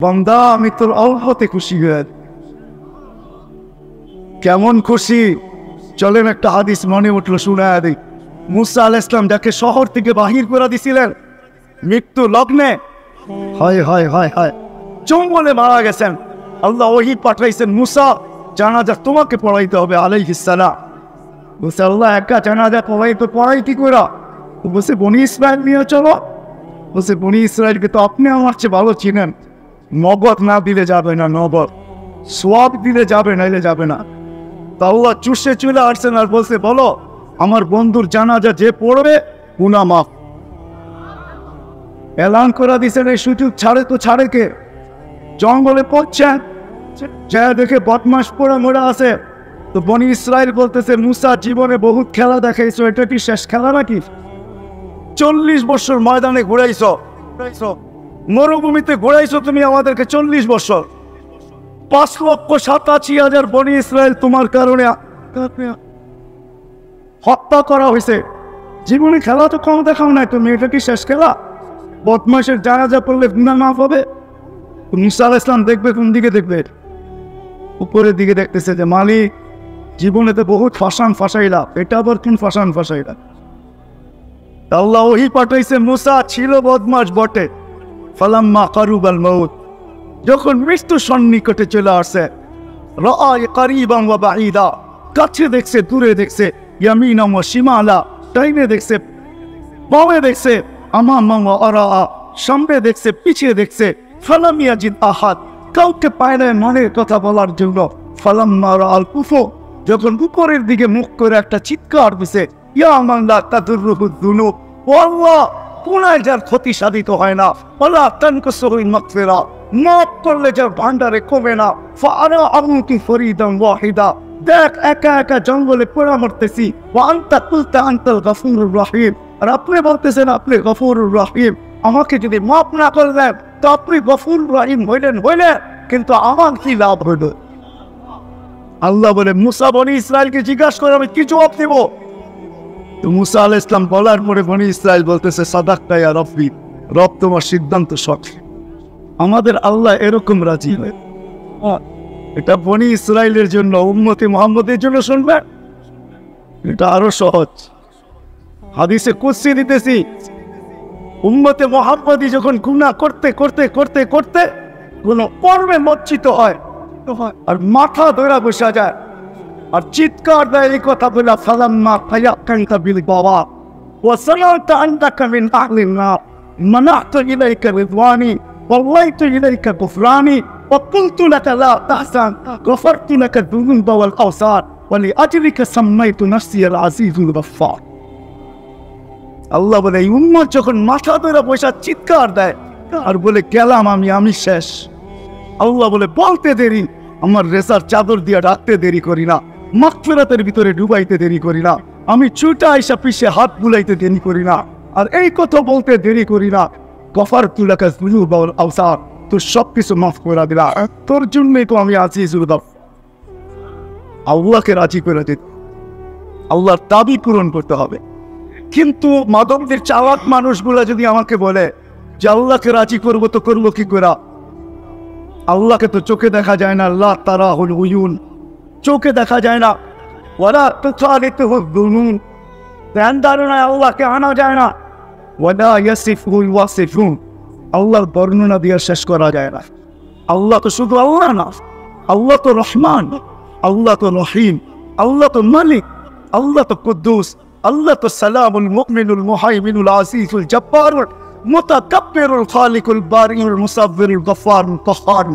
বান্দা আমি তোর অল্পতে খুশি হয়ে। কেমন খুশি? চলেন একটা হাদিস মনে উঠলো, শুনায়া দিই। মুসা আলাইহিস সালাম যাকে শহর থেকে বাহির করে দিছিলেন মৃত্যু লগ্নে, হয় হয় হয় হয় জঙ্গলে মারা গেছেন। আল্লাহ ওহী পাঠাইছেন, মুসা জানাজা তোমাকে পড়াইতে হবে আলাইহিস সালাম। বলছে আল্লাহ একা জানাজা পড়াই কি করে? বলছে বনি ইসরায়েল নিয়ে চলো। বলছে বনি ইসরায়েলকে তো আপনি আমার চেয়ে ভালো চিনেন, নগদ না দিলে যাবে না, নগদ সোয়াব দিলে যাবে, নাইলে যাবে না। তা আল্লাহ চুষে চলে আসছেন আর বলছে বলো আমার বন্ধুর জানাজা যে পড়বে গুনাহ মাফ। এলান করে দিছেন এই সুযোগ ছাড়ে তো ছাড়ে কে? জঙ্গলে পড়ছেন, যা দেখে বদমাস পড়ে মরে আছে। তো বনি ইসরায়েল বলতেছে মুসা জীবনে বহুত খেলা দেখাইছো, এটা কি শেষ খেলা নাকি? 40 বছর ময়দানে ঘুরাইছো, মরুভূমিতে ঘুরাইছো তুমি আমাদেরকে 40 বছর। 5,87,000 বনি ইসরায়েল তোমার কারণে হত্যা করা হয়েছে। জীবনে খেলা তো কম দেখাও নাই তুমি, এটা কি শেষ খেলা? বদমাসের জানাজা পড়লে গুনাহ মাফ হবে? মুসা আলাইহিস সালাম দেখবে কোন দিকে? দেখবে উপরের দিকে, দেখতেছে যে মালিক জীবনেতে বহুত ফাঁসান ফাঁসাইলা, এটা আবার কোন ফাঁসান ফাঁসাইলা? আল্লাহ ওহী পাঠাইছে, মুসা ছিল বদমাস বটে। ফালাম্মা কারুবাল মউত, যখন মৃত্যু সন্নিকটে চলে আসে, রাআ কারীবান ওয়া বাঈদা, কাছে দেখছে দূরে দেখছে, ইয়ামিনা ওয়া শিমালা, ডাইনে দেখছে বামে দেখছে, আমামা ওয়া আরা, সামনে দেখছে পিছিয়ে দেখছে। ফালাম ইয়াজিদ আহাদ, কাউকে পায় না মনের কথা বলার জন্য। ফালাম্মা রাআল উফুক, যখন উপরের দিকে মুখ করে একটা চিৎকার দিছে, ইয়া মান লা তাদুররুহু যুনুব, ও আল্লাহ গুনাহ যার ক্ষতি সাধিত হয় না, ওয়ালা তানকুসুল মাগফিরা, মাফ করলে যার ভান্ডারে কমে না। ফাআনা আমুকি ফরিদান ওয়াহিদা, দেখ একা একা জঙ্গলে পড়া মরতেছি। ওয়া আনতা কুলতা আনতাল গফুরুর রহিম, আর আপনি বলতেছেন আপনি গফুরুর রহিম। আমাকে যদি মাফ না করলেন তো আপনি গফুর রহিম হইলেন, কিন্তু আমার কি লাভ হইল? আল্লাহ বলে মুসা বনি ইসরায়েলকে জিজ্ঞাসা করে আমি কি জবাব দেব? তো মুসা আলাইহিস সালাম বলার পরে বনি ইসরায়েল বলতেছে সাদাক্তা ইয়া রব্বি, রব তোমার সিদ্ধান্ত সঠিক। আমাদের আল্লাহ এরকম রাজি হয়। এটা বনি ইসরায়েলের জন্য, উম্মতে মুহাম্মদের জন্য শুনবেন, এটা আরো সহজ। হাদিসে কুদসি দিতেছি, উম্মতে মুহাম্মদী যখন গুনাহ করতে করতে করতে করতে কোন কর্মে মজ্জিত হয় আর মাথা ধরে বসা যায় আর চিৎকার দেয় এই কথা বলে, ফালাম্মা ফায়াক্কানতা বিল বাবা ওয়া সালাতা আনতাকা মিন আহলিন নার মানাতু ইলাইকা রিদওয়ানি ওয়াল্লাইতু ইলাইকা গুফরানি ওয়া কুলতু লাকা লা তাহজান গফারতু লাকা যুনুবা ওয়াল আওসার ওয়া লিআজলিকা সাম্মাইতু নাফসি আল আজিজুল গফফার। আল্লাহ বলে এই উম্মত যখন মাথা ধরে বসা চিৎকার দেয় আর বলে গেলাম আমি শেষ, আল্লাহ বলে বলতে দেরি, আমার রেসার চাদর দিয়ে রাখতে দেরি করি না, মাগফিরাতের ভিতরে ডুবাইতে দেরি করি না, আমি ছুটা আইসা পিছে হাত বুলাইতে দেরি করি না, আর এই কথা বলতে দেরি করি না। গফারতু লাকা যুনুবা ওয়াল আওসার, তোর সবকিছু মাফ করে দিলাম, তোর জন্যই তো আমি আজিজুল গফফার। আল্লাহকে রাজি করে দিতে, আল্লাহর দাবি পূরণ করতে হবে। কিন্তু মাদকদের চালাক মানুষগুলা যদি আমাকে বলে যে আল্লাহকে রাজি করবো, তো করবো কি করে? আল্লাহকে তো চোখে দেখা যায় না, লা তারাহুল উয়ুন, চোখে দেখা যায় না। ওয়ালা তুখালিতুহু যুনুন, ধ্যান ধারণায় আল্লাহকে আনা যায় না। ওয়ালা ইয়াসিফুল ওয়াসিফুন, আল্লাহর বর্ণনা দিয়ে শেষ করা যায় না। আল্লাহ তো শুধু আল্লাহ না, আল্লাহ তো রহমান, আল্লাহ তো রহিম, আল্লাহ তো মালিক, আল্লাহ তো কুদ্দুস, আল্লাহ তো সালামুল মুমিনুল মুহাইমিনুল আজিজুল জব্বারুল মুতাকাব্বিরুল খালিকুল বারিউল মুসাব্বিরুল গফফারুল কাহ্হার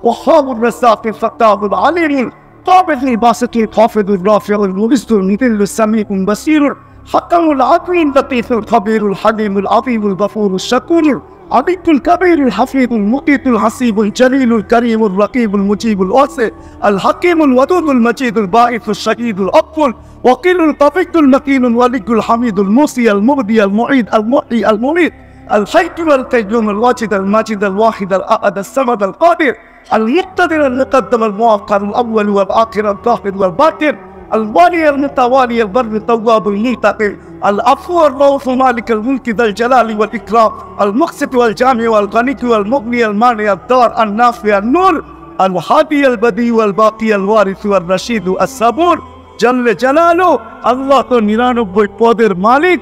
ওয়াহাবুর রাসাকিল ফাতাহুল আলিমুল কাবিলুল বাসিতুল খাফিদুর রাফিউল মুগিসুল নিতিলুস সামিউল বাসিরুল হাকামুল আকিম লাতীফুল খাবীরুল হালিমুল আযীমুল গফুরুশ শাকুরুল আদিকুল কাবীরুল হাফিজুল মুকিতুল হাসিবুল জলিলুল করিমুল রকিবুল মুজিবুল ওয়াসি আল হাকিমুল ওয়াদুদুল মজিদুল বাঈসুল শাহীদুল আফুল ওয়াকিলুল তাফিকুল মাকিনুল ওয়ালিকুল হামিদুল মুসি আল মুবদি আল মুঈদ আল মুহয়ি আল মুমীত আল হাইয়ুল কাইয়্যুম আল ওয়াজিদ আল মাজিদ আল ওয়াহিদ আল আহাদ আল সামাদ আল কাদির আল মুক্তাদির আল মুকদ্দাম আল মুআক্কার আল আউয়াল ওয়াল আখির আল যাহির ওয়াল বাতিন الوالي المتوالي البر التواب المنتقم العفو الرؤوف مالك الملك ذا الجلال والإكرام المقسط والجامع والغني والمغني المانع الدار النافع النور الهادي البديع والباقي الوارث والرشيد الصبور جل جلاله আল্লাহ তো 99 পদের মালিক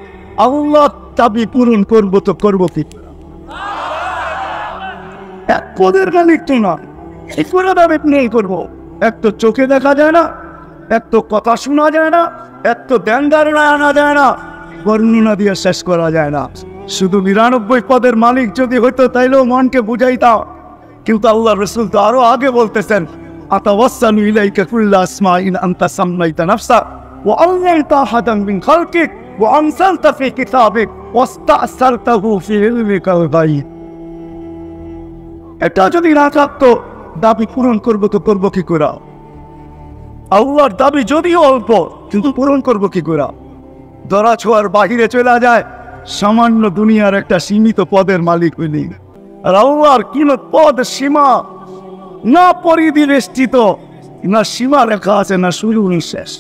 আল্লাহ দাবি পূরণ করব তো করব কি এক পদের মালিক তো না এই করে দাবি নেই করব এক তো চোখে দেখা যায় না এক তো কথা শোনা যায় না এক তো ধ্যান ধারণা আনা যায় না বর্ণনা দিয়ে শেষ করা যায় না শুধু 99 পদের মালিক যদি হইতো তাইলেও মনকে বুঝাইতাম কিন্তু আল্লাহ রাসূল তো আরো আগে বলতেছেন আতাওয়াসসালু ইলাইকা কুল্লা আসমাইন আনতা সাম্মাইতা নাফসা ওয়া আল্লাহতা আহাদান মিন খালকিক ওয়া আমসালতা ফি কিতাবিক ওয়াস্তাসারতাহু ফি ইলমিকাল গায়ব এটা যদি না থাকতো দাবি পূরণ করবো তো করবো কি করে আল্লাহর দাবি যদিও অল্প কিন্তু পূরণ করবো কি করে ধরা ছোঁয়ার বাহিরে চলে যায় সামান্য দুনিয়ার একটা সীমিত পদের মালিক হইনি আর আল্লাহর কি পদ সীমা না পরিধি বেষ্টিত না সীমা লেখা আছে না শুরু শেষ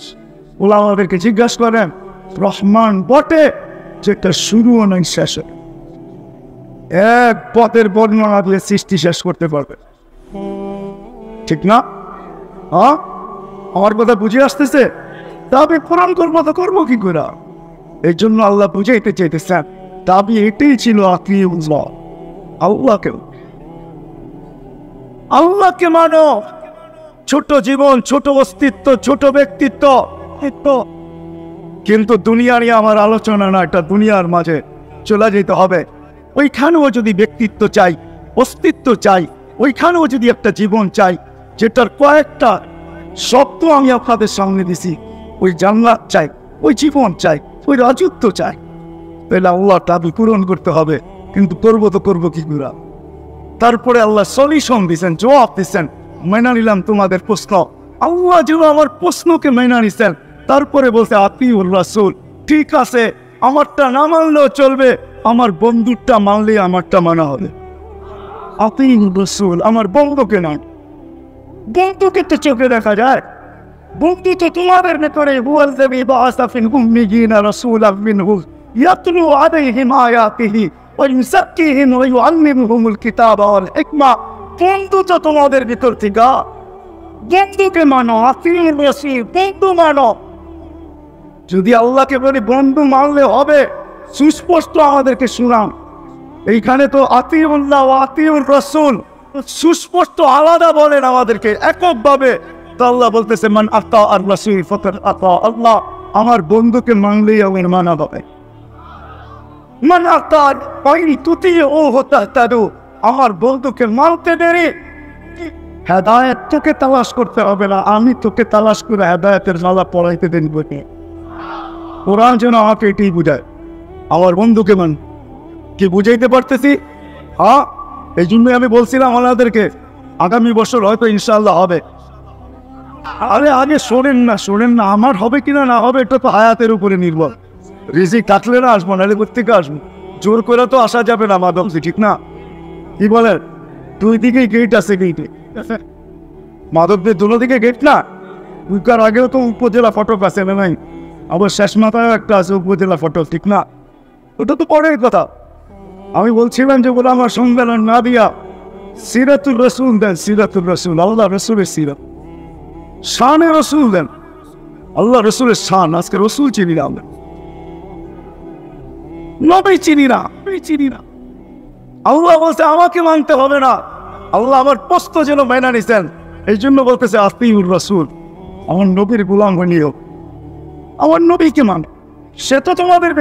ওলা আমাদেরকে জিজ্ঞাসা করেন রহমান বটে যেটা শুরুও নাই শেষ এক পথের বর্ণনা দিয়ে সৃষ্টি শেষ করতে পারবে ঠিক না হ্যাঁ আমার কথা বুঝে আসতেছে দাবি পূরণ করবো তো করবো কি করে এই জন্য আল্লাহ বুঝাইতে চাইতেছেন দাবি এটাই ছিল আকিউল্লাহ আল্লাহকে মানো ছোট জীবন ছোট অস্তিত্ব ছোট ব্যক্তিত্ব কিন্তু দুনিয়া নিয়ে আমার আলোচনা না এটা দুনিয়ার মাঝে চলে যেতে হবে ওইখানেও যদি ব্যক্তিত্ব চাই অস্তিত্ব চাই ওইখানেও যদি একটা জীবন চাই যেটার কয়েকটা শব্দ আমি আপনাদের সামনে দিছি ওই জান্নাত চাই ওই জীবন চাই ওই রাজত্ব চাই তাহলে আল্লাহ দাবি পূরণ করতে হবে কিন্তু করবো তো করবো কি করে তারপরে আল্লাহ সলিউশন দিচ্ছেন জবাব দিচ্ছেন মেনে নিলাম তোমাদের প্রশ্ন আল্লাহ যেন আমার প্রশ্নকে মেনে নিছেন তারপরে বলছে আতিউর রাসূল ঠিক আছে আমারটা না মানলেও চলবে আমার বন্ধুরটা মানলে আমারটা মানা হবে আতিউর রাসূল আমার বন্ধুকে না বন্ধুকে তো চোখে দেখা যায় বন্ধু তো তোমাদের ভেতরে হুয়াল্লাযী বাআসা ফিল উম্মিয়িনা রাসূলাম মিনহুম ইয়াতলু আলাইহিম আয়াতিহি ওয়া ইউযাক্কিহিম ওয়া ইউআল্লিমুহুমুল কিতাবা ওয়াল হিকমা বন্ধু তো তোমাদের ভিতর থেকে বন্ধুকে মানো আতিউর রাসূল বন্ধু মানো যদি আল্লাহকে বলি বন্ধু মানলে হবে সুস্পষ্ট আমাদেরকে শুনান এইখানে তো আতিউল্লাহ ওয়া আতিউর রাসূল সুস্পষ্ট আলাদা বলেন আমাদেরকে এককভাবে তো আল্লাহ বলতেছে মান আতা আর রাসূল ফাকাদ আতা আল্লাহ আমার বন্ধুকে মানলেই আমার মানা হবে মান আতা পাইনি তুতি ও তাহতাদু আমার বন্ধুকে মানতে দেরি হেদায়েত তোকে তালাশ করতে হবে না আমি তোকে তালাশ করে হেদায়েতের মালা পড়াইতে দেন বলি কোরআন যেন আমাকে এটাই বুঝায় আমার বন্ধুকে মান কি বুঝাইতে পারতেছি হ্যাঁ এই জন্যই আমি বলছিলাম আমাদেরকে আগামী বছর হয়তো ইনশাআল্লাহ হবে আরে আগে শোনেন না আমার হবে কিনা না হবে এটা তো হায়াতের উপরে নির্ভর রিজিক থাকলে না আসবো নাহলে কোথেকে আসবো জোর করে তো আসা যাবে না মাধবজি ঠিক না কি বলেন দুই দিকেই গেট আছে গেটে মাধবদের দুটো দিকে গেট না উইকার আগেও তো উপজেলা ফটক আছে না নাই আবার শেষ মাথায় একটা আছে উপজেলা ফটক ঠিক না ওটা তো পরের কথা আমি বলছিলাম যে বলে আমার সম্মেলন না দিয়া সিরাতুল রসুল দেন সিরাতুল রসুল আল্লাহ রসুলের সিরাত শানে রসুল দেন আল্লাহ রসুলের শান আজকে রসুল চিনি না আমরা নবী চিনি না আল্লাহ বলছে আমাকে মানতে হবে না আল্লাহ আমার প্রশ্ন যেন মেনে নিছেন এই জন্য বলতেছে আতিউর রাসূল আমার নবীর গোলাম হইও আমার নবীকে মান সে তো তোমাদের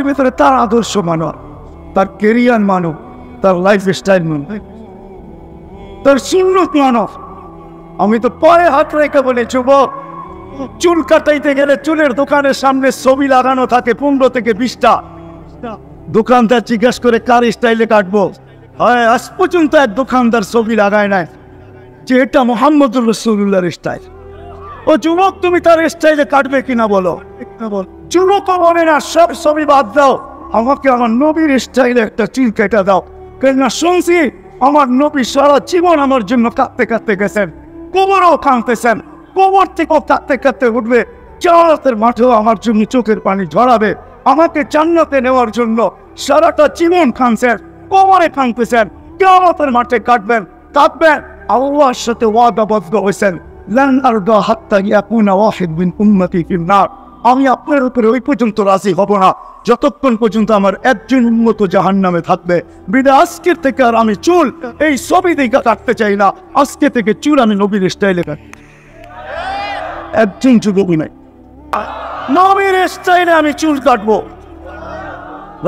ভেতরে তার আদর্শ মানো তার কেরিয়ার মানো তার লাইফ স্টাইল মানো তার সুন্নত মানো আমি তো পায়ে হাত রেখে বলে যুবক চুল কাটাইতে গেলে চুলের দোকানের সামনে ছবি লাগানো থাকে 15 থেকে 20টা দোকানদার জিজ্ঞাসা করে কার স্টাইলে কাটবো হয় আজ পর্যন্ত এক দোকানদার ছবি লাগায় নাই যে এটা মুহাম্মদুর রাসূলুল্লাহর স্টাইল ও যুবক তুমি তার স্টাইলে কাটবে কিনা বলো যুবক বলে না সব ছবি বাদ দাও আমাকে আমার নবীর স্টাইলে একটা চুল কেটে দাও কেননা শুনছি আমার নবী সারা জীবন আমার জন্য কাঁদতে গেছেন কোমরও কাঁদতেছেন, কোমর থেকে কাঁদতে কাঁদতে উঠবে, জান্নাতের মাঠেও আমার জন্য চোখের পানি ঝরাবে, আমাকে জান্নাতে নেওয়ার জন্য সারাটা জীবন কাঁদছেন, কোমরে কাঁদতেছেন, কিয়ামতের মাঠে কাঁদবেন, আল্লাহর সাথে ওয়াদাবদ্ধ হয়েছেন, লান আরদা হাত্তা ইয়াকুনা ওয়াহিদ মিন উম্মতি ফিন নার, আমি আপনার উপরে ওই পর্যন্ত রাজি হব না যতক্ষণ পর্যন্ত আমার একজন উম্মত জাহান্নামে থাকবে। বিদায় আজকের থেকে আর আমি চুল এই ছবি দেখে কাটতে চাই না, আজকে থেকে চুল আমি নবীর স্টাইলে কাটি। একজন যুবকই নাই, নবীর স্টাইলে আমি চুল কাটবো।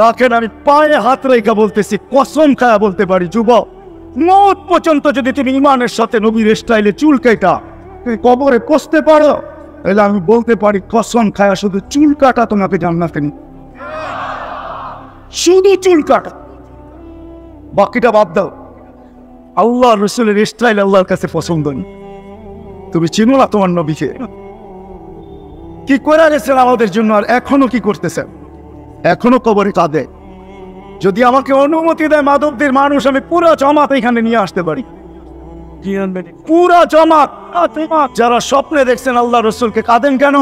রাখেন, আমি পায়ে হাত রেখা বলতেছি, কসম খায়া বলতে পারি, যুবক, মওত পর্যন্ত যদি তুমি ইমানের সাথে নবীর স্টাইলে চুল কাটা তুমি কবরে পৌঁছতে পারো, তাহলে আমি বলতে পারি কসম খায়া শুধু চুল কাটা তোমাকে জান্নাতে নিয়ে, শুধু চুল কাটা, বাকিটা বাদ দাও। আল্লাহ রসুলের স্টাইল আল্লাহর কাছে পছন্দ নেই। তুমি চিনো না তোমার নবীকে, কি করে গেছেন আমাদের জন্য, আর এখনো কি করতেছেন, এখনো কবরে কাঁদে। যদি আমাকে অনুমতি দেয় মাধবদের মানুষ, আমি পুরো জমাত এখানে নিয়ে আসতে পারি, পুরা জমাত। যারা স্বপ্নে দেখছেন আল্লাহ রসুলকে, কাঁদেন কেন?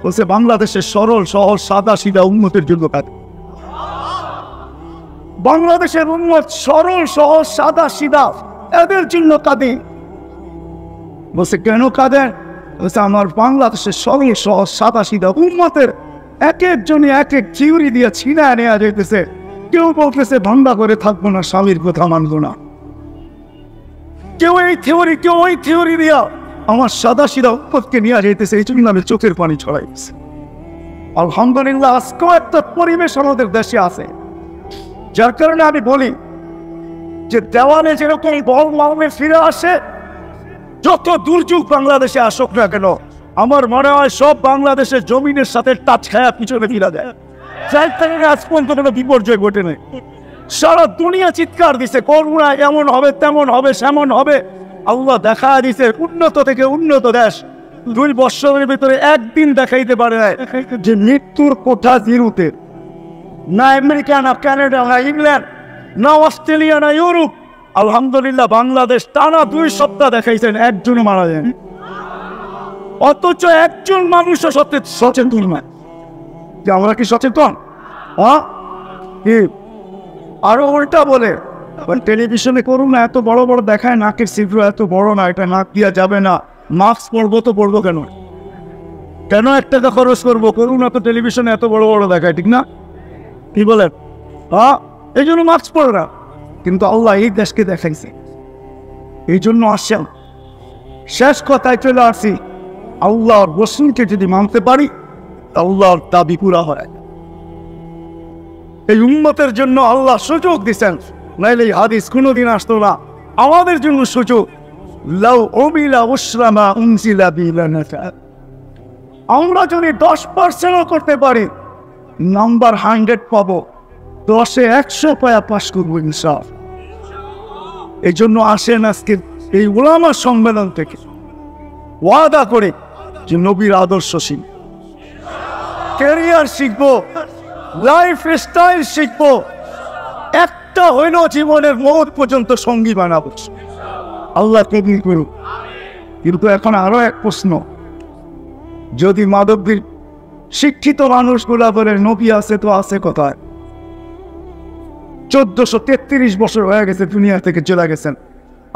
বলছে বাংলাদেশের সরল সহজ সাদা সিধা উম্মতের জন্য কাঁদে। বাংলাদেশের উম্মত সরল সহজ সাদা সিধা, এদের জন্য কাঁদে। বলছে কেন কাঁদেন? বলছে আমার বাংলাদেশের সরল সহজ সাদা সিধা উম্মতের এক একজনে এক এক থিওরি দিয়ে ছিনায় নেওয়া যাইতেছে। কেউ বলতেছে ভাঙ্গা করে থাকবো না, স্বামীর কথা মানবো না, কেউ এই থিওরি কেউ ওই থিওরি দিয়া আমার সাদা সিধা উম্মতকে নিয়ে যাইতেছে। এই জন্য আমি চোখের পানি ছড়াইতেছে। আলহামদুলিল্লাহ, আজকেও একটা পরিবেশ আমাদের দেশে আছে, যার কারণে আমি বলি যে দেওয়ালে যেরকম বল মামলে ফিরে আসে, যত দুর্যোগ বাংলাদেশে আসুক না কেন, আমার মনে হয় সব বাংলাদেশের জমিনের সাথে টাচ খায়া পিছনে ফিরা যায়। যার থেকে আজ পর্যন্ত কোনো বিপর্যয় ঘটে নেই। সারা দুনিয়া চিৎকার দিছে করোনা এমন হবে, তেমন হবে, সেমন হবে। আল্লাহ দেখা দিছে উন্নত থেকে উন্নত দেশ 2 বছরের ভিতরে একদিন দেখাইতে পারে না যে মৃত্যুর কোঠা জিরোতে। না আমেরিকা, না কানাডা, না ইংল্যান্ড, না অস্ট্রেলিয়া, না ইউরোপ। আলহামদুলিল্লাহ বাংলাদেশ টানা 2 সপ্তাহ দেখাইছেন একজনও মারা যায়, অথচ একজন মানুষও সচেতন না। যে আমরা কি সচেতন? আরো উল্টা বলে টেলিভিশনে করুন না, এত বড় বড় দেখায়, নাকের ছিদ্র এত বড় না, এটা নাক দিয়া যাবে না, মাস্ক পরবো তো পরবো কেন, কেন 1 টাকা খরচ করবো? করুন না তো টেলিভিশনে এত বড় বড় দেখায়, ঠিক না? কি বলেন? এই জন্য মাস্ক পরে না। কিন্তু আল্লাহ এই দেশকে দেখাইছে, এই জন্য আসছেন। শেষ কথায় চলে আসছি, আল্লাহর রসুলকে যদি মানতে পারি আল্লাহর দাবি পুরা হয়। এই উম্মতের জন্য আল্লাহ সুযোগ দিচ্ছেন, নাইলে এই হাদিস কোনোদিন আসতো না। আমাদের জন্য সুযোগ, লাউ উমিলা উসরামা উনজিলা বিলানাতা। আমরা যদি 10%ও করতে পারি নাম্বার 100 পাবো, 10-এ 100 পায়া পাস করবো ইনশাআল্লাহ। এই জন্য আসেন আজকে এই উলামা সম্মেলন থেকে ওয়াদা করে যে নবীর আদর্শ শিখব, ক্যারিয়ার শিখবো, লাইফ স্টাইল শিখবো, একটা হইল জীবনের মওত পর্যন্ত সঙ্গী বানাবো। আল্লাহ কবুল করুক। কিন্তু এখন আরো এক প্রশ্ন, যদি মাধবীর শিক্ষিত মানুষগুলা বলে নবী আছে তো আছে কোথায়? 1433 বছর হয়ে গেছে দুনিয়া থেকে চলে গেছেন।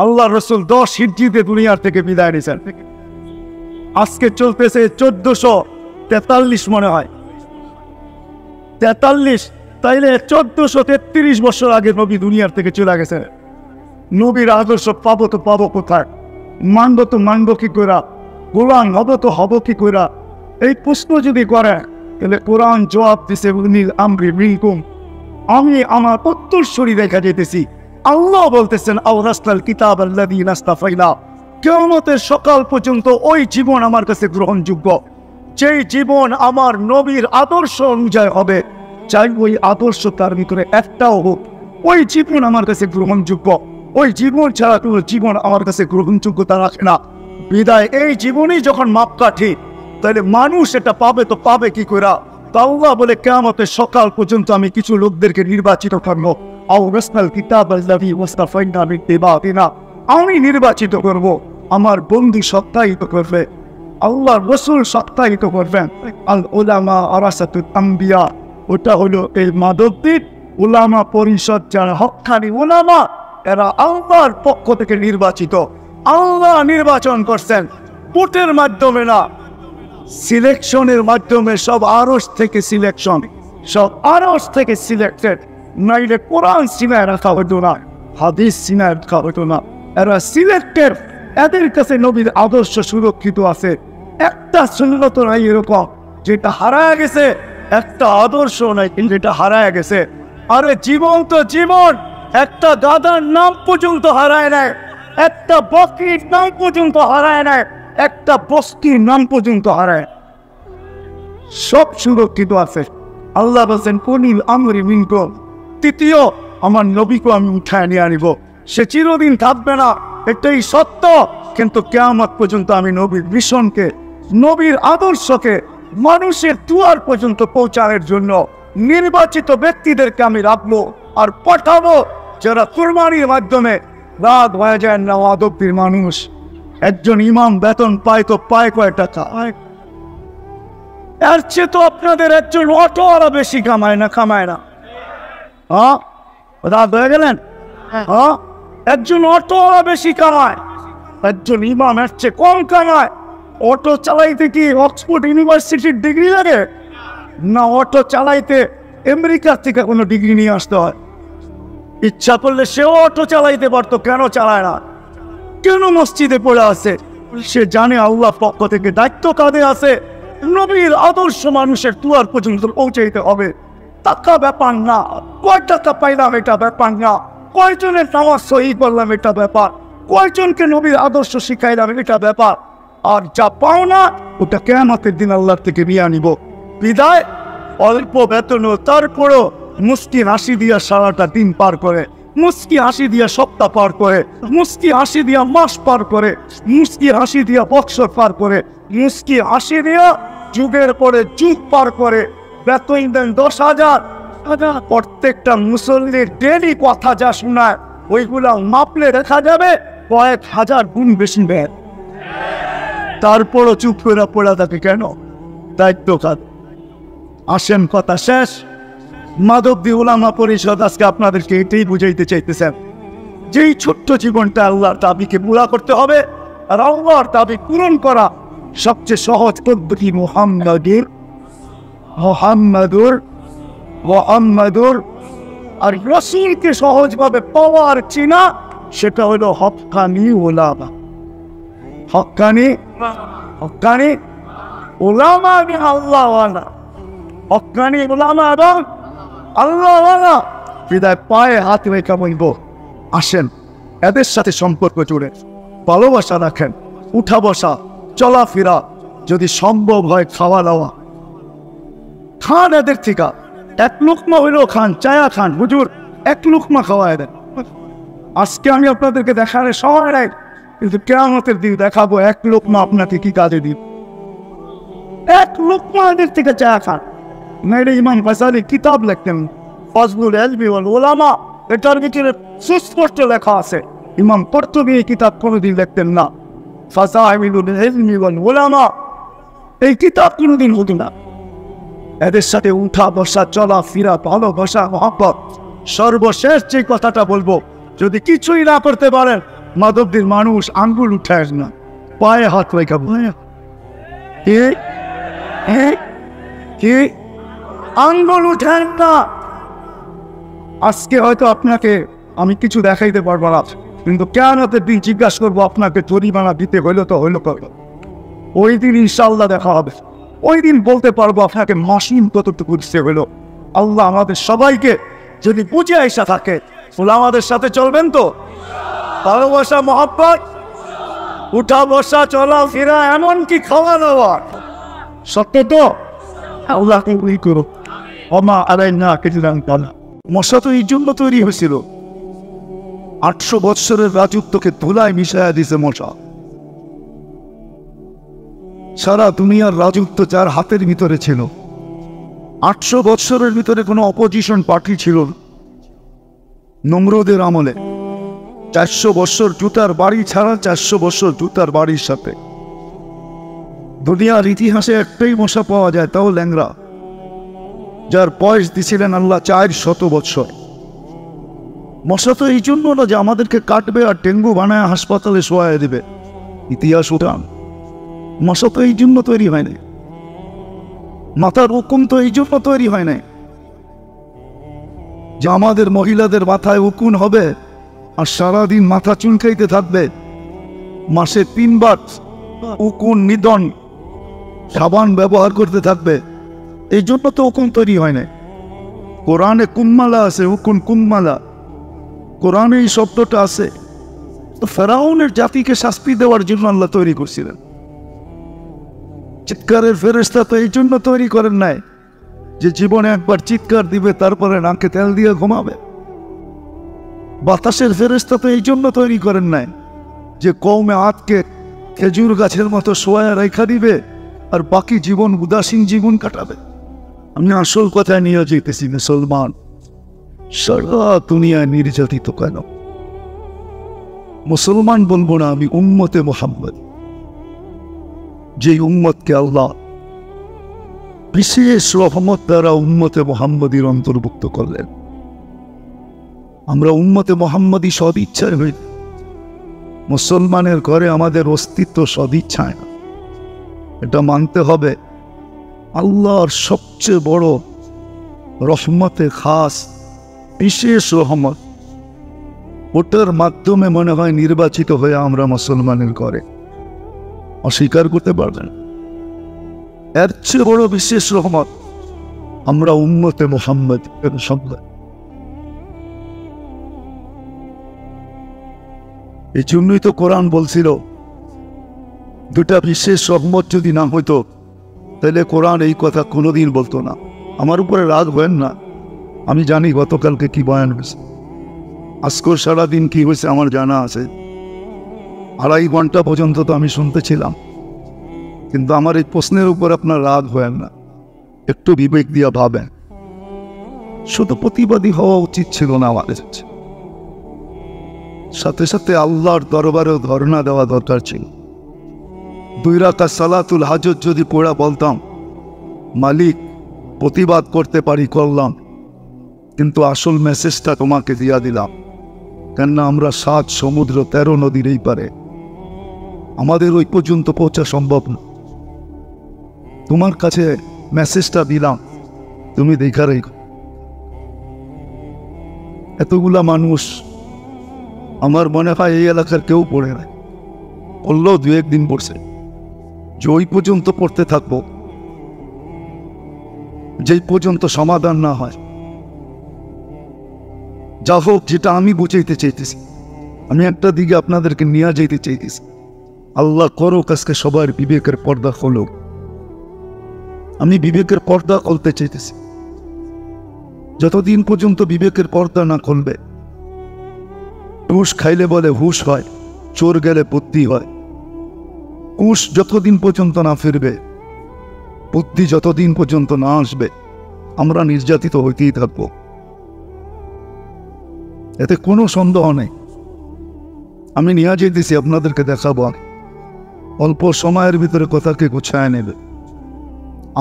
আল্লাহ রসুল 10 হিজরিতে দুনিয়ার থেকে বিদায় নিয়েছেন। আজকে চলতেছে 1443 মনে হয়, 43। তাইলে 1433 বছর আগে নবী দুনিয়ার থেকে চলে গেছে। নবীর আদর্শ পাবো তো পাবো কোথায়? মানবো তো মানবো কি করে? কোরআন হবো তো হবো কি করে? এই প্রশ্ন যদি করে, তাহলে কোরআন জবাব দিছে উনিল আমরি মিনকুম। আমি আমার উত্তরসূরি দেখা যেতেছি। আল্লাহ বলতেছেন আওরাসনাল কিতাব আল্লাযীনা ইসতাফাইনা। কিয়ামতের সকাল পর্যন্ত ওই জীবন আমার কাছে গ্রহণযোগ্য, যেই জীবন আমার নবীর আদর্শ অনুযায়ী হবে। চাই ওই আদর্শ তার ভিতরে একটাও হোক, ওই জীবন আমার কাছে গ্রহণযোগ্য। ওই জীবন ছাড়া কোনো জীবন আমার কাছে গ্রহণযোগ্যতা রাখে না। বিদায় এই জীবনই যখন মাপকাঠি, তাহলে মানুষ এটা পাবে তো পাবে কি করে? আল্লাহ বলে কিয়ামতের সকাল পর্যন্ত আমি কিছু লোকদেরকে নির্বাচিত করবো। আওরাসনাল কিতাব আল্লাযী ওয়াসতাফাইনা মিন ইবাদিনা। আমি নির্বাচিত করব আমার বন্ধু সত্যায়িত করবে, আল্লাহ রসুল সত্যায়িত করবেন। আল উলামা ওয়ারাসাতুল আম্বিয়া, ওটা হলো এই মাধবদীর উলামা পরিষদ, যারা হক্কানি উলামা, এরা আল্লাহর পক্ষ থেকে নির্বাচিত। আল্লাহ নির্বাচন করছেন, ভোটের মাধ্যমে না, সিলেকশনের মাধ্যমে। সব আরশ থেকে সিলেকশন, সব আরশ থেকে সিলেক্টেড। নাইলে কোরআন সিনায় রাখা হতো না, হাদিস সিনায় রাখা হতো না। এরা সিলেক্টেড, এদের কাছে নবীর আদর্শ সুরক্ষিত আছে। একটা সুন্নত নাই এরকম যেটা হারায় গেছে, একটা আদর্শ নাই যেটা হারায় গেছে। আরে জীবন্ত জীবন, একটা দাদার নাম পর্যন্ত হারায় নাই, একটা বকরির নাম পর্যন্ত হারায় নাই, একটা বস্তির নাম পর্যন্ত হারায়, সব সুরক্ষিত আছে। আল্লাহ বলছেন কুনিল আমরি মিনকুম, তৃতীয় আমার নবীকে আমি উঠায় নিয়ে আনিব। সে চিরদিন থাকবে না, এটাই সত্য। কিন্তু কিয়ামত পর্যন্ত আমি নবীর মিশনকে, নবীর আদর্শকে মানুষের দুয়ার পর্যন্ত পৌঁছানোর জন্য নির্বাচিত ব্যক্তিদেরকে আমি রাখবো আর পাঠাবো, যারা কুরবানির মাধ্যমে রাত হয়ে যায় না আদব্বির মানুষ। একজন ইমাম বেতন পায় তো পায় কয় টাকা? এর চেয়ে তো আপনাদের একজন অটোওয়ালা বেশি কামায় না, কামায় না? হ্যাঁ, রাত হয়ে গেলেন? হ্যাঁ, একজন অটোওয়ালা বেশি কামায়, একজন ইমাম এর চেয়ে কম কামায়। অটো চালাইতে কি অক্সফোর্ড ইউনিভার্সিটির ডিগ্রি লাগে? না, অটো চালাইতে আমেরিকার থেকে কোনো ডিগ্রি নিয়ে আসতে হয়। ইচ্ছা করলে সেও অটো চালাইতে পারতো, কেন চালায় না? কেন মসজিদে পড়ে আছে? সে জানে আল্লাহ পক্ষ থেকে দায়িত্ব কাঁধে আছে, নবীর আদর্শ মানুষের দুয়ার পর্যন্ত পৌঁছাইতে হবে। টাকা ব্যাপার না, কয় টাকা পাইলাম এটা ব্যাপার না, কয়জনের নামাজ সহি করলাম এটা ব্যাপার, কয়জনকে নবীর আদর্শ শিখাইলাম এটা ব্যাপার। আর যা পাও না ওটা কিয়ামতের দিন আল্লাহর থেকে নিয়ে আনিব। বিদায় অল্প বেতন, তারপরও মুস্কি হাসি দিয়া সারাটা দিন পার করে, মুস্কি হাসি দিয়া সপ্তাহ পার করে, মুস্কি হাসি দিয়া মাস পার করে, মুস্কি হাসি দিয়া বছর পার করে, মুস্কি হাসি দিয়া যুগের পরে যুগ পার করে। বেতন দেন 10,000। প্রত্যেকটা মুসল্লির ডেলি কথা যা শোনায় ওইগুলা মাপলে দেখা যাবে কয়েক হাজার গুণ বেশি ব্যয়। তারপরও চুপ করে পড়া থাকে কেন? দায়িত্ব কাজ। আসেন, কথা শেষ। মাধবদী উলামা পরিষদ আজকে আপনাদেরকে এটাই বুঝাইতে চাইতেছেন, যেই ছোট্ট জীবনটা আল্লাহর দাবিকে পুরা করতে হবে, আর আল্লাহর দাবি পূরণ করা সবচেয়ে সহজ পদ্ধতি মুহাম্মাদুর আর রাসূলকে সহজভাবে পাওয়ার চিনা, সেটা হলো হক্কানি উলামা। হক্কানি উলামা আমি আল্লাহওয়ালা, হক্কানি উলামা এবং আল্লাহওয়ালা। বিদায় পায়ে হাত রেখা বলবো, আসেন এদের সাথে সম্পর্ক জুড়ে ভালোবাসা রাখেন, উঠা বসা চলাফেরা, যদি সম্ভব হয় খাওয়া দাওয়া খান এদের থেকে। এক লুকমা হইলেও খান, চায়া খান, হুজুর এক লুকমা খাওয়ায় দেন। আজকে আমি আপনাদেরকে দেখার সময় নাই, কিন্তু কিয়ামতের দিন দেখাবো এক লুকমা আপনাকে কি কাজে দিব। এক লুকমা এদের থেকে চায়া খান। মেরে ইমাম গাযালি কিতাব লিখতেন ফজলুল ইলমি ওয়াল উলামা, এটার ভিতরে সুস্পষ্ট লেখা আছে। ইমাম কুরতুবী এই কিতাব কোনোদিন লিখতেন না, ফাযাইলুল ইলমি ওয়াল উলামা এই কিতাব কোনোদিন হতো না। এদের সাথে উঠা বসা চলাফেরা ভালোবাসা মহব্বত। সর্বশেষ যে কথাটা বলবো, যদি কিছুই না করতে পারেন মাধবদীর মানুষ আঙ্গুল উঠায় না, পায়ে হাত রেখা কি আঙ্গুল উঠায় না। আজকে হয়তো আপনাকে আমি কিছু দেখাইতে পারবো না, কিন্তু কিয়ামতের দিন জিজ্ঞাসা করবো আপনাকে জরিমানা দিতে হইলো তো হইলো কত। ওই দিন ইনশাআল্লাহ দেখা হবে, ওই দিন বলতে পারবো আপনাকে মাসিম কতটুকু দিতে হইলো। আল্লাহ আমাদের সবাইকে যদি বুঝে আইসা থাকে, আমাদের সাথে চলবেন তো? ভালোবাসা মহব্বত, উঠা বসা চলা ফেরা, এমনকি খাওয়া দাওয়া, সত্য তো? আল্লাহ করো অমা আলাই না কেটে মশা তো এই জন্য তৈরি হয়েছিল, 800 বৎসরের রাজত্বকে ধুলায় মিশাইয়া দিছে মশা। সারা দুনিয়ার রাজত্ব যার হাতের ভিতরে ছিল, 800 বৎসরের ভিতরে কোনো অপোজিশন পার্টি ছিল না। নমরুদের আমলে 400 বছর জুতার বাড়ি ছাড়া 400 বছর জুতার বাড়ির সাথে। দুনিয়ার ইতিহাসে একটাই মশা পাওয়া যায়, তাও ল্যাংড়া, যার বয়স দিছিলেন আল্লাহ 400 বছর। মশা তো এই জন্য না যে আমাদেরকে কাটবে আর ডেঙ্গু বানায় হাসপাতালে শোয়ায় দিবে, ইতিহাস উঠান। মশা তো এই জন্য তৈরি হয় নাই, মাথার হুকুম তো এই জন্য তৈরি হয় নাই যে আমাদের মহিলাদের মাথায় উকুন হবে আর সারাদিন মাথা চুলকাইতে থাকবে, মাসে 3 বার উকুন নিধন সাবান ব্যবহার করতে থাকবে। এই জন্য তো উকুন তৈরি হয় নাই। কোরআনে কুম্মালা আছে, উকুন কুম্মালা, কোরআনে এই শব্দটা আছে। তো ফেরাউনের জাতিকে শাস্তি দেওয়ার জন্য আল্লাহ তৈরি করছিলেন। চিৎকারের ফেরেশতা তো এই জন্য তৈরি করেন নাই যে জীবনে একবার চিৎকার দিবে তারপরে নাকে তেল দিয়ে ঘুমাবে। বাতাসের ফেরেশতা তো এই জন্য তৈরি করেন নাই যে কওমে আদকে খেজুর গাছের মতো শোয়া রেখা দিবে আর বাকি জীবন উদাসীন জীবন কাটাবে। আমি আসল কথায় নিয়ে যেতেছি, মুসলমান সারা দুনিয়ায় নির্যাতিত কেন? মুসলমান বলবো না, আমি উম্মতে মুহাম্মদ, যে উম্মতকে আল্লাহ বিশেষ রহমত দ্বারা উম্মতে মুহাম্মদীর অন্তর্ভুক্ত করলেন। আমরা উম্মতে মুহাম্মদী সদিচ্ছায় হই। মুসলমানের ঘরে আমাদের অস্তিত্ব সদিচ্ছায় না, এটা মানতে হবে। আল্লাহর সবচেয়ে বড় রহমতে খাস বিশেষ রহমত, ওটার মাধ্যমে মনে হয় নির্বাচিত হয়ে আমরা মুসলমানের ঘরে। অস্বীকার করতে পারবেন? এর চেয়ে বড় বিশেষ রহমত আমরা উম্মতে মুহাম্মদ সঙ্গে। এই জন্যই তো কোরআন বলছিল, দুটা বিশেষ রহমত যদি না হইতো তাহলে কোরআন এই কথা কোনোদিন বলতো না। আমার উপরে রাগ হবেন না, আমি জানি গতকালকে কি বয়ান হয়েছে, আজকের সারাদিন কি হয়েছে আমার জানা আছে। 2.5 ঘন্টা পর্যন্ত তো আমি শুনতেছিলাম। কিন্তু আমার এই প্রশ্নের উপর আপনার রাগ হবেন না, একটু বিবেক দিয়া ভাবেন। শুধু প্রতিবাদী হওয়া উচিত ছিল না আমাদের, সাথে সাথে আল্লাহর দরবারেও ধর্ণা দেওয়া দরকার ছিল। 2 রাকাত সালাতুল হাজত যদি পড়া বলতাম, মালিক প্রতিবাদ করতে পারি করলাম, কিন্তু আসল মেসেজটা তোমাকে দিয়া দিলাম। কেননা আমরা 7 সমুদ্র 13 নদীর এই পারে, আমাদের ওই পর্যন্ত পৌঁছা সম্ভব না। তোমার কাছে মেসেজটা দিলাম, তুমি দেখা রেখো। এতগুলা মানুষ, আমার মনে হয় এই এলাকার কেউ পড়ে নাই, পড়লেও 2-1 দিন পড়ছে। যে ওই পর্যন্ত পড়তে থাকবো, যেই পর্যন্ত সমাধান না হয়। যা হোক, যেটা আমি বুঝাইতে চাইতেছি, আমি একটা দিকে আপনাদেরকে নিয়ে যেতে চাইতেছি। আল্লাহ করো কাজকে সবার বিবেকের পর্দা খোলো। আমি বিবেকের পর্দা খুলতে চাইতেছি। যতদিন পর্যন্ত বিবেকের পর্দা না খুলবে, ঘুষ খাইলে বলে হুশ হয়, চোর গেলে বুদ্ধি হয়। হুশ যতদিন পর্যন্ত না ফিরবে, বুদ্ধি যতদিন পর্যন্ত না আসবে, আমরা নির্যাতিত হইতেই থাকব। এতে কোনো সন্দেহ নেই। আমি নিয়ে যেতেছি, আপনাদেরকে দেখাবো। অল্প সময়ের ভিতরে কথাকে গুছায় নেবে।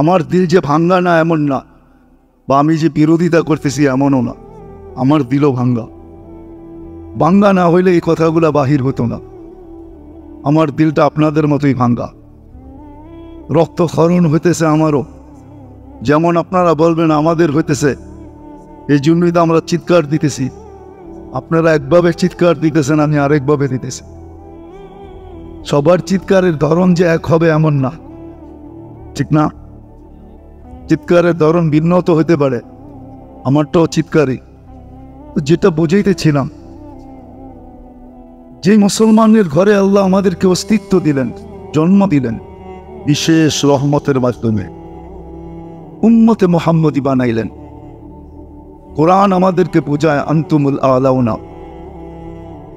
আমার দিল যে ভাঙ্গা না এমন না, বা আমি যে বিরোধিতা করতেছি এমনও না, আমার দিলও ভাঙ্গা। ভাঙ্গা না হইলে এই কথাগুলা বাহির হতো না। আমার দিলটা আপনাদের মতোই ভাঙ্গা, রক্তক্ষরণ হইতেছে আমারও, যেমন আপনারা বলবেন আমাদের হইতেছে। এই জন্যই তো আমরা চিৎকার দিতেছি। আপনারা একভাবে চিৎকার দিতেছেন, আমি আরেকভাবে দিতেছি। সবার চিৎকারের ধরন যে এক হবে এমন না, ঠিক না? চিৎকারের ধরন ভিন্ন তো হইতে পারে। আমারটাও চিৎকারই। যেটা বোঝাইতেছিলাম, যে মুসলমানের ঘরে আল্লাহ আমাদেরকে অস্তিত্ব দিলেন, জন্ম দিলেন বিশেষ রহমতের মাধ্যমে, উম্মতে মুহাম্মদী বানাইলেন। কোরআন আমাদেরকে বোঝায় আনতুমুল আলাউনা।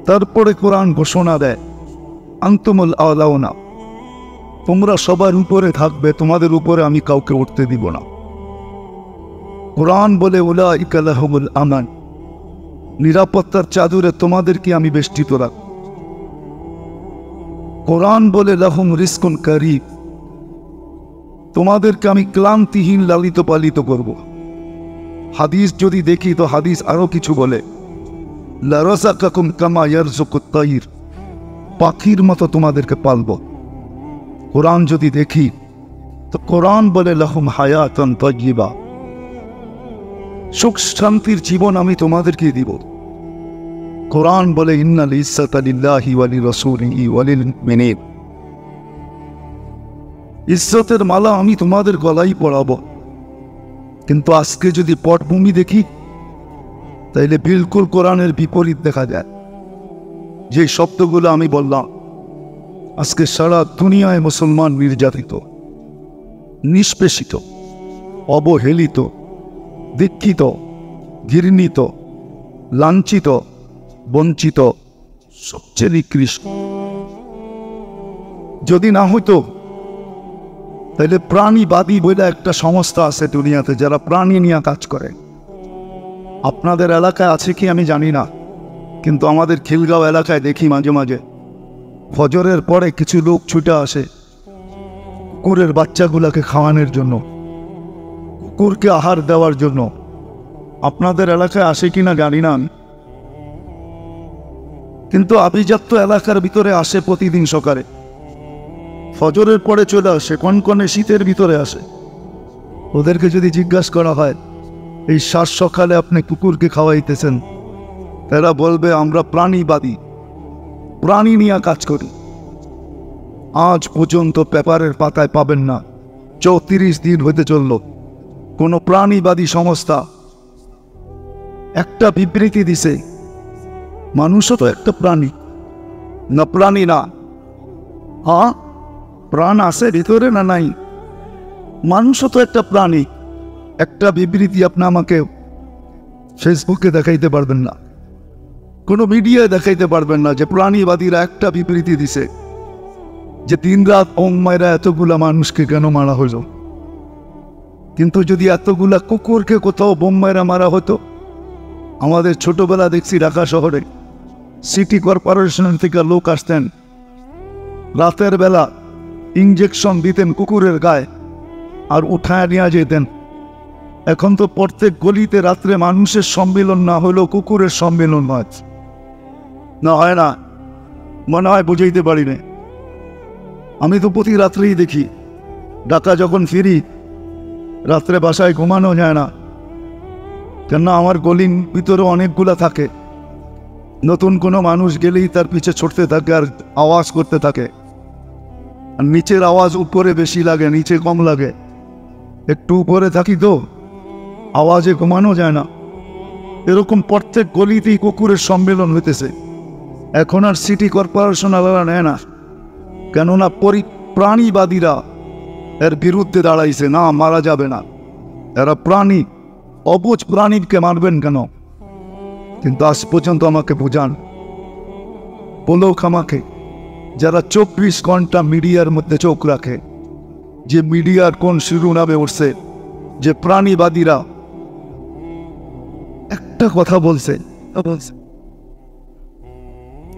তারপরে কোরআন ঘোষণা দেয় আনতুমুল আলাউনা, তোমরা সবার উপরে থাকবে, তোমাদের উপরে আমি কাউকে উঠতে দিব না। কোরআন বলে উলাইকা লাহুমুল আমান, নিরাপত্তার চাদরে তোমাদেরকে আমি বেষ্টিত রাখব। কোরআন বলে লাহুম রিজকুন কারীম, তোমাদেরকে আমি ক্লান্তিহীন লালিত পালিত করব। হাদিস যদি দেখি তো হাদিস আরো কিছু বলে, লারাযাকাকুম কামা ইয়ারযুকুত তাইর, পাখির মতো তোমাদেরকে পালব। কোরআন যদি দেখি তো কোরআন বলে লাহুম হায়াতান তাইয়্যিবা, সুখ শান্তির জীবন আমি তোমাদেরকে দিব। কোরআন বলে ইন্নাল ইজ্জাতা লিল্লাহি ওয়া লিরাসূলিহি ওয়া লিল মুমিনিন, ইজ্জতের মালা আমি তোমাদের গলায় পরাবো। কিন্তু আজকে যদি পটভূমি দেখি তাইলে বিলকুল কোরআনের বিপরীত দেখা যায়। যে শব্দগুলো আমি বললাম, আজকে সারা দুনিয়ায় মুসলমান নির্যাতিত, নিষ্পেষিত, অবহেলিত, দীক্ষিত, ঘৃণিত, লাঞ্ছিত, বঞ্চিত, সবচেয়ে নিকৃষ্ট। যদি না হইতো তাহলে প্রাণীবাদী বলে একটা সংস্থা আছে দুনিয়াতে যারা প্রাণী নিয়ে কাজ করে। আপনাদের এলাকায় আছে কি আমি জানি না, কিন্তু আমাদের খিলগাঁও এলাকায় দেখি মাঝে মাঝে ফজরের পরে কিছু লোক ছুটে আসে কুকুরের বাচ্চাগুলোকে খাওয়ানোর জন্য, কুকুরকে আহার দেওয়ার জন্য। আপনাদের এলাকায় আসে কিনা জানি না, কিন্তু আভিজাত্য এলাকার ভিতরে আসে প্রতিদিন সকালে, ফজরের পরে চলে আসে, কনকনে শীতের ভিতরে আসে। ওদেরকে যদি জিজ্ঞাসা করা হয় এই সাত সকালে আপনি কুকুরকে খাওয়াইতেছেন, তারা বলবে আমরা প্রাণীবাদী, প্রাণী নিয়ে কাজ করি। আজ পর্যন্ত পেপারের পাতায় পাবেন না, 34 দিন হতে চলল, কোনো প্রাণীবাদী সংস্থা একটা বিবৃতি দিছে মানুষও তো একটা প্রাণী না? প্রাণী না? হ্যাঁ, প্রাণ আছে ভিতরে না নাই? মানুষও তো একটা প্রাণী। একটা বিবৃতি আপনি আমাকে ফেসবুকে দেখাইতে পারবেন না, কোনো মিডিয়ায় দেখাইতে পারবেন না যে প্রাণীবাদীরা একটা বিবৃতি দিছে যে দিনরাত মায়েরা এতগুলা মানুষকে কেন মারা হইল। কিন্তু যদি এতগুলা কুকুরকে কোথাও বোম্বাইরা মারা হতো, আমাদের ছোটবেলা দেখছি ঢাকা শহরে সিটি কর্পোরেশন থেকে লোক আসতেন, রাতের বেলা ইঞ্জেকশন দিতেন কুকুরের গায়ে আর উঠায় নিয়ে যেতেন। এখন তো প্রত্যেক গলিতে রাত্রে মানুষের সম্মেলন না হলেও কুকুরের সম্মেলন হয় না? হয় না? মনে হয় বুঝাইতে পারি না। আমি তো প্রতি রাত্রেই দেখি, ঢাকা যখন ফিরি রাত্রে বাসায় ঘুমানো যায় না, কেননা আমার গলির ভিতরে অনেকগুলা থাকে। নতুন কোনো মানুষ গেলেই তার পিছে ছুটতে থাকে আর আওয়াজ করতে থাকে, আর নিচের আওয়াজ উপরে বেশি লাগে, নিচে কম লাগে। একটু উপরে থাকি তো আওয়াজে ঘুমানো যায় না। এরকম প্রত্যেক গলিতেই কুকুরের সম্মেলন হইতেছে। এখন আর সিটি কর্পোরেশন আলাদা নেয় না, কেননা প্রাণীবাদীরা এর বিরুদ্ধে দাঁড়াইছে, না মারা যাবে না, এরা প্রাণী, অবুঝ প্রাণীকে মারবেন কেন? কিন্তু আজ পর্যন্ত আমাকে বুঝান, বলোক আমাকে, যারা 24 ঘন্টা মিডিয়ার মধ্যে চোখ রাখে, যে মিডিয়ার কোন শিরোনামে উঠছে যে প্রাণীবাদীরা একটা কথা বলছে,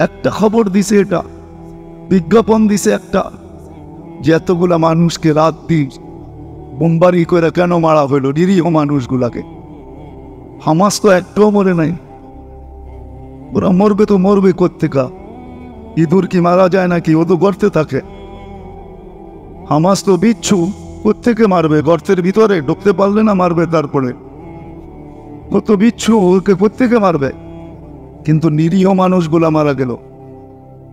একটা খবর দিছে, এটা বিজ্ঞাপন দিছে একটা, যে এতগুলা মানুষকে রাত দিন বোমবারি করে কেন মারা হইল নিরীহ মানুষগুলাকে। হামাস তো একটাও মরে নাই, ওরা মরবে তো মরবে কোত্থেকা? ইঁদুর কি মারা যায় নাকি? ও তো গর্তে থাকে। হামাস তো বিচ্ছু, কোত্থেকে মারবে? গর্তের ভিতরে ঢুকতে পারলে না মারবে, তারপরে ও তো বিচ্ছু, ওকে কোত্থেকে মারবে? কিন্তু নিরীহ মানুষগুলা মারা গেল।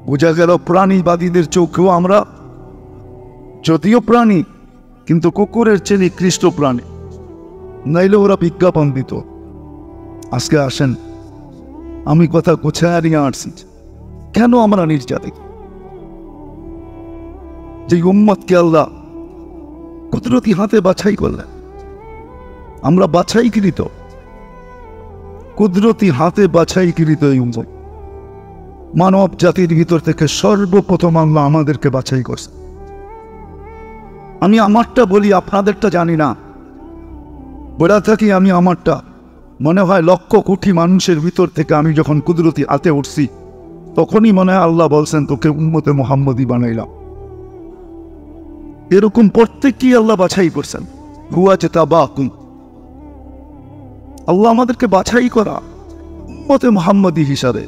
বোঝা গেল প্রাণীবাদীদের চোখেও আমরা যদিও প্রাণী, কিন্তু কুকুরের চেয়ে নিকৃষ্ট প্রাণী, নাইলে ওরা বিজ্ঞাপন দিত। আজকে আসেন, আমি কথা গোছায় নিয়ে আসছি, কেন আমরা নির্যাতিত? যে উম্মতকে আল্লাহ কুদরতি হাতে বাছাই করলেন, আমরা বাছাইকৃত, কুদরতি হাতে বাছাইকৃত এই উম্মত। মানব জাতির ভিতর থেকে সর্বপ্রথম আল্লাহ আমাদেরকে বাছাই করছে। আমি আমারটা বলি, আপনাদেরটা জানি না, বলে থাকি আমি আমারটা, মনে হয় লক্ষ কোটি মানুষের ভিতর থেকে আমি যখন কুদরতি হাতে উঠছি, তখনই মনে হয় আল্লাহ বলছেন তোকে উম্মতে মুহাম্মদী বানাইলাম। এরকম প্রত্যেককেই আল্লাহ বাছাই করছেন। হুয়া তাবাকুম, আল্লাহ আমাদেরকে বাছাই করা উম্মতে মুহাম্মদী হিসাবে।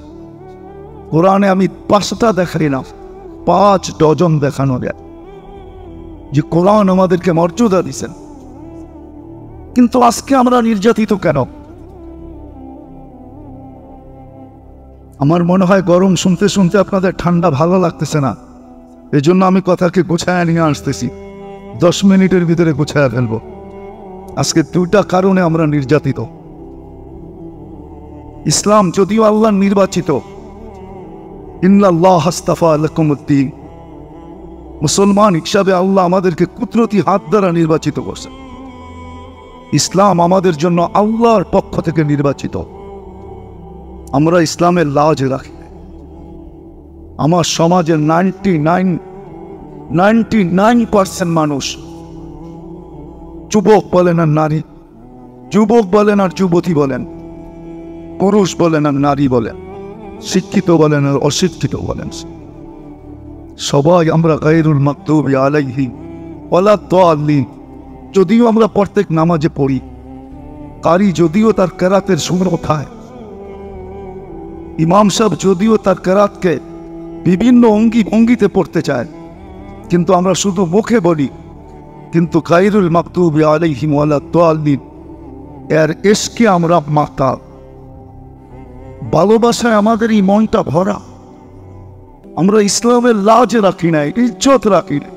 কোরআনে আমি 5টা দেখাই না, 5 ডজন দেখানো যায় যে কোরআন আমাদেরকে মর্যাদা দিয়েছেন। কিন্তু আজকে আমরা নির্যাতিত কেন? আমার মনে হয় গরম শুনতে শুনতে আপনাদের ঠান্ডা ভালো লাগতেছে না, এজন্য আমি কথাকে গোছায় নিয়ে আসতেছি। 10 মিনিটের ভিতরে গোছায় ফেলবো। আজকে 2টা কারণে আমরা নির্যাতিত। ইসলাম যদিও আল্লাহ নির্বাচিত, ইন্নাল্লাহ আস্তাফা লাকুমুদ্দীন, মুসলমান হিসাবে আল্লাহ আমাদেরকে কুদরতি হাত দ্বারা নির্বাচিত করছেন। ইসলাম আমাদের জন্য আল্লাহর পক্ষ থেকে নির্বাচিত। আমরা ইসলামের লাজ রাখি। আমার সমাজের 99% মানুষ, যুবক বলেন আর নারী, যুবক বলেন আর যুবতী বলেন, পুরুষ বলেন আর নারী বলেন, শিক্ষিত বলেন আর অশিক্ষিত বলেন, সবাই আমরা গায়রুল মাগদুবি আলাইহিম ওয়ালা দাল্লিন। যদিও আমরা প্রত্যেক নামাজে পড়ি, কারি যদিও তার কেরাতের সুর ওঠায়, ইমাম সাহেব যদিও তার কেরাতকে বিভিন্ন ভঙ্গিতে পড়তে চায়, কিন্তু আমরা শুধু মুখে বলি কিন্তু গায়রুল মাগদুবি আলাইহিম ওয়ালা দাল্লিন এর ইশকে আমরা মাতাল। ভালোবাসায় আমাদের এই মনটা ভরা। আমরা ইসলামের লাজ রাখি নাই, ইজ্জত রাখি নাই।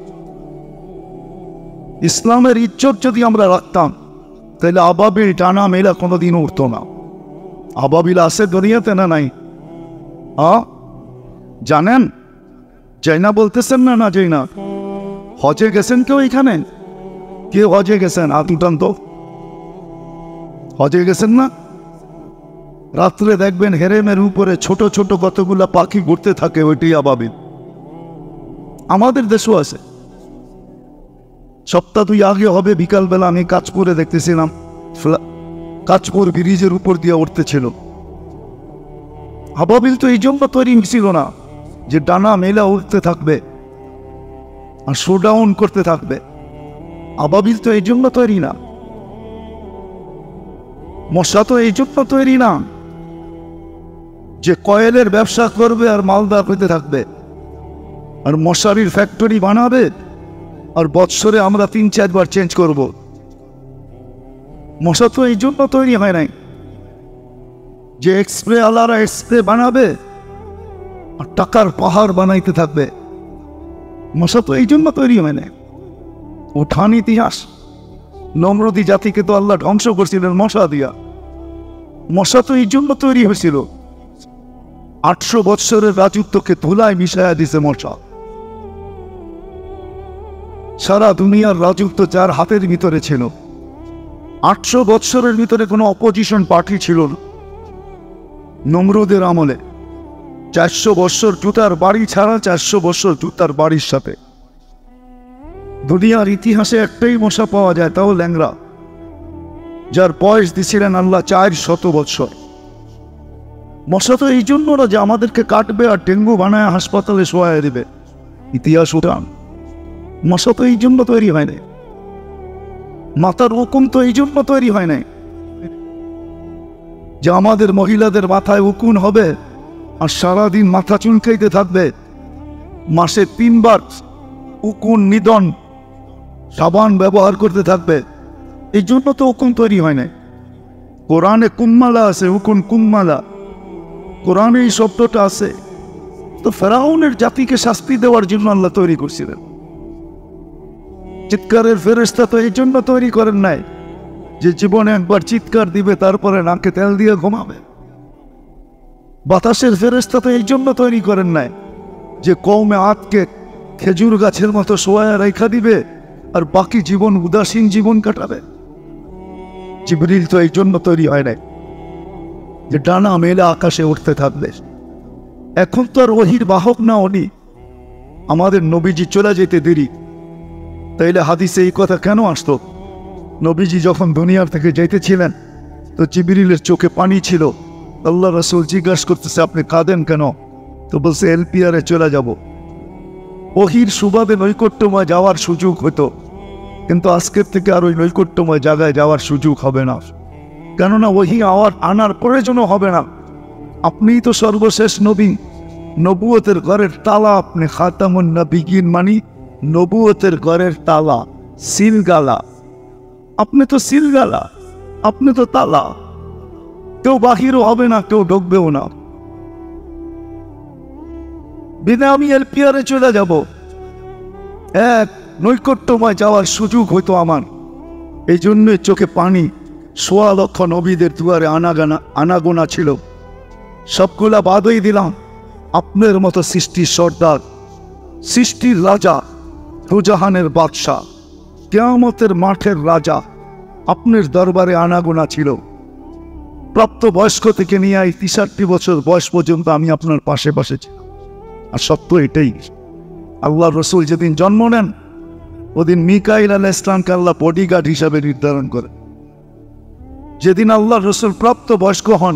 ইসলামের ইজ্জত যদি আমরা রাখতাম তাহলে আবাবিল টানা মেলা কোনোদিন উঠতো না। আবাবিল আছে দুনিয়াতে না নাই? জানেন? যাই না বলতেছেন না? না যাই না? হজে গেছেন কেউ এখানে? কে হজে গেছেন? হাত উঠান তো। হজে গেছেন না? রাত্রে দেখবেন হেরেমের উপরে ছোট ছোট কতগুলা পাখি ঘুরতে থাকে, ওইটাই আবাবিল। আমাদের দেশও আছে। সপ্তাহ 2 আগে হবে, বিকালবেলা আমি কাঁচপুরে দেখতেছিলাম, কাঁচপুর ব্রিজের উপর দিয়ে উঠতেছিল। আবাবিল তো এই জন্য তৈরি ছিল না যে ডানা মেলা উঠতে থাকবে আর শোডাউন করতে থাকবে। আবাবিল তো এই জন্য তৈরি না। মশা তো এই জন্য তৈরি না যে কয়েলের ব্যবসা করবে আর মালদার হইতে থাকবে আর মশারির ফ্যাক্টরি বানাবে আর বৎসরে আমরা 3-4 বার চেঞ্জ করব। মশা তো এই জন্য তৈরি হয় নাই যে স্প্রে আলারা স্প্রে বানাবে আর টাকার পাহাড় বানাইতে থাকবে। মশা তো এই জন্য তৈরি হয় নাই। উঠান ইতিহাস, নমরুদি জাতিকে তো আল্লাহ ধ্বংস করছিলেন মশা দিয়া। মশা তো এই জন্য তৈরি হয়েছিল। 800 বৎসরের রাজত্বকে ধুলায় মিশাইয়া দিছে মশা। সারা দুনিয়ার রাজত্ব যার হাতের ভিতরে ছিল। 800 বৎসরের ভিতরে কোনো অপোজিশন পার্টি ছিল না। নমরুদের আমলে 400 বৎসর জুতার বাড়ি ছাড়া 400 বৎসর জুতার বাড়ির সাথে। দুনিয়ার ইতিহাসে একটাই মশা পাওয়া যায়, তাও ল্যাংড়া, যার বয়স দিছিলেন আল্লাহ 400 বৎসর। মশা তো এই জন্য না যে আমাদেরকে কাটবে আর ডেঙ্গু বানায় হাসপাতালে শোয়ায় দেবে। ইতিহাস উঠান। মশা তো এই জন্য তৈরি হয় নাই। মাথার হুকুম তো এই জন্য তৈরি হয় নাই যে আমাদের মহিলাদের মাথায় উকুন হবে আর সারাদিন মাথা চুলকাইতে থাকবে। মাসে 3 বার উকুন নিধন সাবান ব্যবহার করতে থাকবে। এই জন্য তো উকুন তৈরি হয় নাই। কোরআনে কুম্মালা আছে, উকুন কুম্মালা, কোরআনে এই শব্দটা আছে। তো ফেরাউনের জাতিকে শাস্তি দেওয়ার জন্য আল্লাহ তৈরি করছিলেন। চিৎকারের ফেরেশতা তো এই জন্য তৈরি করেন নাই যে জীবনে একবার চিৎকার দিবে তারপরে নাকে তেল দিয়ে ঘুমাবে। বাতাসের ফেরেশতা তো এই জন্য তৈরি করেন নাই যে কওমে আদকে খেজুর গাছের মতো শোয়া রেখা দিবে আর বাকি জীবন উদাসীন জীবন কাটাবে। জিবরিল তো এই জন্য তৈরি হয় নাই যে ডানা মেলে আকাশে উঠতে থাকবে। এখন তো আর ওহির বাহক না উনি। আমাদের নবীজি চলে যেতে দেরি, তাইলে হাদিসে এই কথা কেন আসতো? নবীজি যখন দুনিয়ার থেকে যাইতেছিলেন তো জিবরিলের চোখে পানি ছিল। আল্লাহ রাসূল জিজ্ঞাসা করতেছে, আপনি কাঁদেন কেন? তো বলছে, এলপিআরে চলে যাব। ওহির সুবাদে নৈকট্যময় যাওয়ার সুযোগ হতো, কিন্তু আজকের থেকে আর ওই নৈকট্যময় জায়গায় যাওয়ার সুযোগ হবে না, কেননা ওহি আনার প্রয়োজনও হবে না। আপনিই তো সর্বশেষ নবী, নবুয়তের ঘরের তালা আপনি, খাতামুন নবিয়্যিন মানি নবুয়তের ঘরের তালা, সিলগালা। আপনি তো সিলগালা, আপনি তো তালা, কেউ বাহিরও হবে না, কেউ ঢুকবেও না। বিদায় আমি এলপিআরে চলে যাব, এক নৈকট্যময় যাওয়ার সুযোগ হইতো আমার। এই জন্যই চোখে পানি। ১৬ লক্ষ নবীদের দুয়ারে আনাগোনা ছিল, সবগুলা বাদই দিলাম। আপনার মতো সৃষ্টির সর্দার, সৃষ্টির রাজা, দুজাহানের বাদশাহ, কিয়ামতের মাঠের রাজা, আপনার দরবারে আনাগোনা ছিল। প্রাপ্ত বয়স্ক থেকে নিয়ে ৬৩ বছর বয়স পর্যন্ত আমি আপনার পাশে পাশে ছিলাম। আর সত্য এটাই, আল্লাহ রসুল যেদিন জন্ম নেন, ওদিন মিকাইল আলাইহিস ইসলামকে আল্লাহ বডিগার্ড হিসাবে নির্ধারণ করে। যেদিন আল্লাহ রসুল প্রাপ্ত বয়স্ক হন,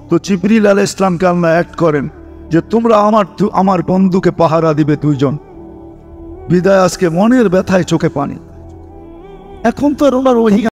তো জিবরিল আলাইহিস ইসলামকে আল্লাহ অ্যাক্ট করেন যে তোমরা আমার বন্ধুকে পাহারা দিবে দুইজন। বিদায় আজকে মনের ব্যথায় চোখে পানি। এখন তো আর ওনার ওহি